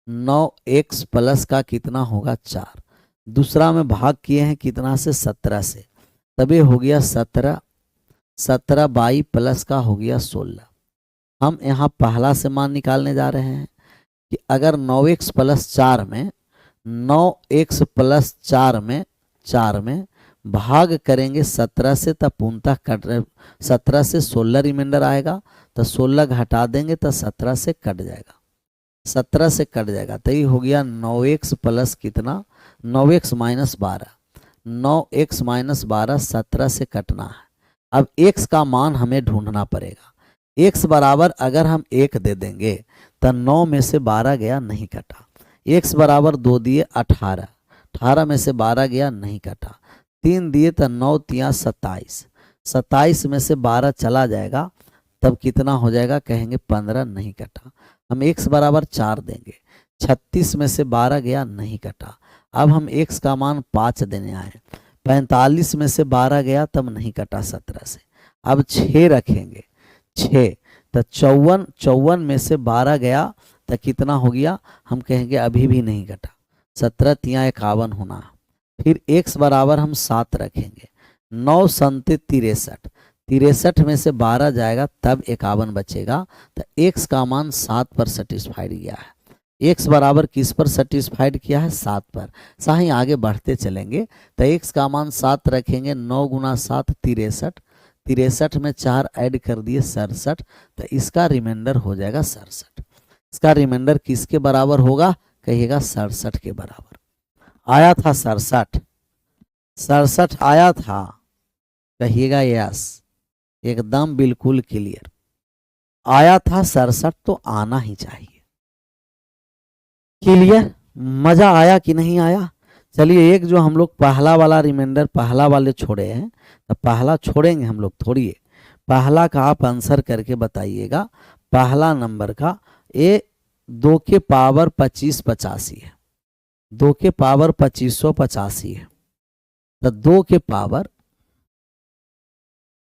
9x प्लस का कितना होगा 4। दूसरा में भाग किए हैं कितना से, 17 से, तब ये हो गया 17, 17 बाई प्लस का हो गया 16। हम यहाँ पहला से मान निकालने जा रहे हैं कि अगर 9x प्लस 4 में, 9x प्लस 4 में भाग करेंगे 17 से, तब पूर्णतः कट, 17 से 16 रिमाइंडर आएगा, तो 16 घटा देंगे तो 17 से कट जाएगा, 17 से कट जाएगा, तो ये हो गया 9x प्लस कितना, 9x माइनस 12, 9x माइनस 12, 17 से कटना है। अब x का मान हमें ढूंढना पड़ेगा। x बराबर अगर हम 1 दे देंगे तो 9 में से 12 गया, नहीं कटा। x बराबर 2 दिए 18, 18 में से 12 गया, नहीं कटा। 3 दिए तो 9 तिया 27, 27 में से 12 चला जाएगा, तब कितना हो जाएगा, कहेंगे 15, नहीं कटा। हम x बराबर 4 देंगे, 36 में से 12 गया, नहीं कटा। अब हम x का मान 5 देने आए, 45 में से 12 गया, तब नहीं कटा 17 से। अब 6 रखेंगे, 6 तो 54 में से 12 गया, तो कितना हो गया, हम कहेंगे अभी भी नहीं कटा, 17 तिया 51 होना। फिर x बराबर हम 7 रखेंगे, 9 संते 63, 63 में से 12 जाएगा, तब 51 बचेगा, तो x का मान 7 पर सेटिस्फाइड गया है। x बराबर किस पर सेटिस्फाइड किया है, 7 पर। साही आगे बढ़ते चलेंगे, तो x का मान 7 रखेंगे, 9 गुना 7 63, 63 में 4 ऐड कर दिए 67, तो इसका रिमाइंडर हो जाएगा 67। इसका रिमाइंडर किसके बराबर होगा, कहिएगा 67 के बराबर। आया था 67, 67 आया था, कहिएगा यस, एकदम बिल्कुल क्लियर आया था 67, तो आना ही चाहिए। क्लियर, मजा आया कि नहीं आया। चलिए, एक जो हम लोग पहला वाला रिमाइंडर पहला वाले छोड़े हैं, तो पहला छोड़ेंगे हम लोग थोड़ी है, पहला का आप आंसर करके बताइएगा। पहला नंबर का ये 2 के पावर 25 85 है, 2 के पावर 2585 है, तो 2 के पावर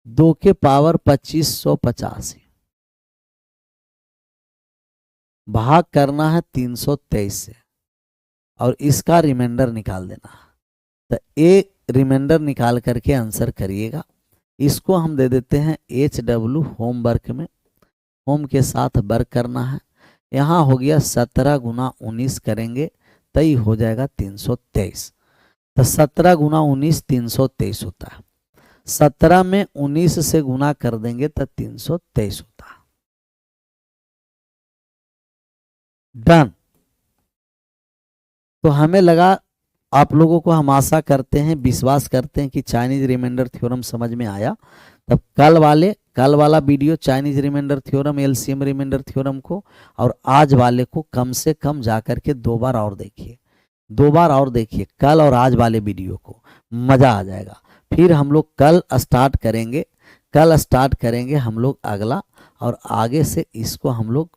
2585 भाग करना है 323 से, और इसका रिमाइंडर निकाल देना है। तो ए रिमाइंडर निकाल करके आंसर करिएगा। इसको हम दे देते हैं HW होमवर्क में, होम के साथ वर्क करना है। यहाँ हो गया 17 गुना 19 करेंगे, तय हो जाएगा 323। तो 17 गुना 19 323 होता है, 17 में 19 से गुना कर देंगे तो 323 होता है। डन। तो हमें लगा, आप लोगों को हम आशा करते हैं, विश्वास करते हैं कि चाइनीज रिमाइंडर थ्योरम समझ में आया। तब कल वाला video Chinese remainder theorem, LCM remainder theorem को, और आज वाले को कम से कम जाकर के 2 बार और देखिए, 2 बार और देखिए कल और आज वाले वीडियो को, मज़ा आ जाएगा। फिर हम लोग कल स्टार्ट करेंगे हम लोग अगला, और आगे से इसको हम लोग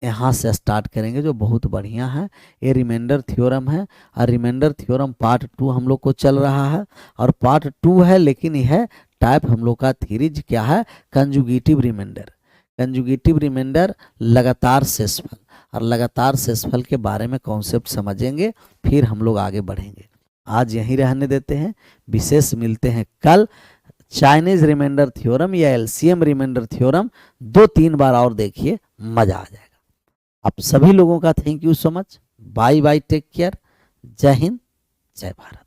यहाँ से स्टार्ट करेंगे, जो बहुत बढ़िया है। ये रिमाइंडर थ्योरम है, और रिमाइंडर थ्योरम पार्ट 2 हम लोग को चल रहा है, और पार्ट 2 है, लेकिन यह टाइप हम लोग का थीरीज क्या है, कंजुगेटिव रिमाइंडर। कंजुगेटिव रिमाइंडर लगातार शेषफल, और लगातार शेषफल के बारे में कॉन्सेप्ट समझेंगे, फिर हम लोग आगे बढ़ेंगे। आज यहीं रहने देते हैं, विशेष मिलते हैं कल। चाइनीज रिमाइंडर थ्योरम या एलसीएम रिमाइंडर थ्योरम 2-3 बार और देखिए, मजा आ जाएगा। आप सभी लोगों का thank you so much. Bye bye, take care, जय हिंद, जय भारत।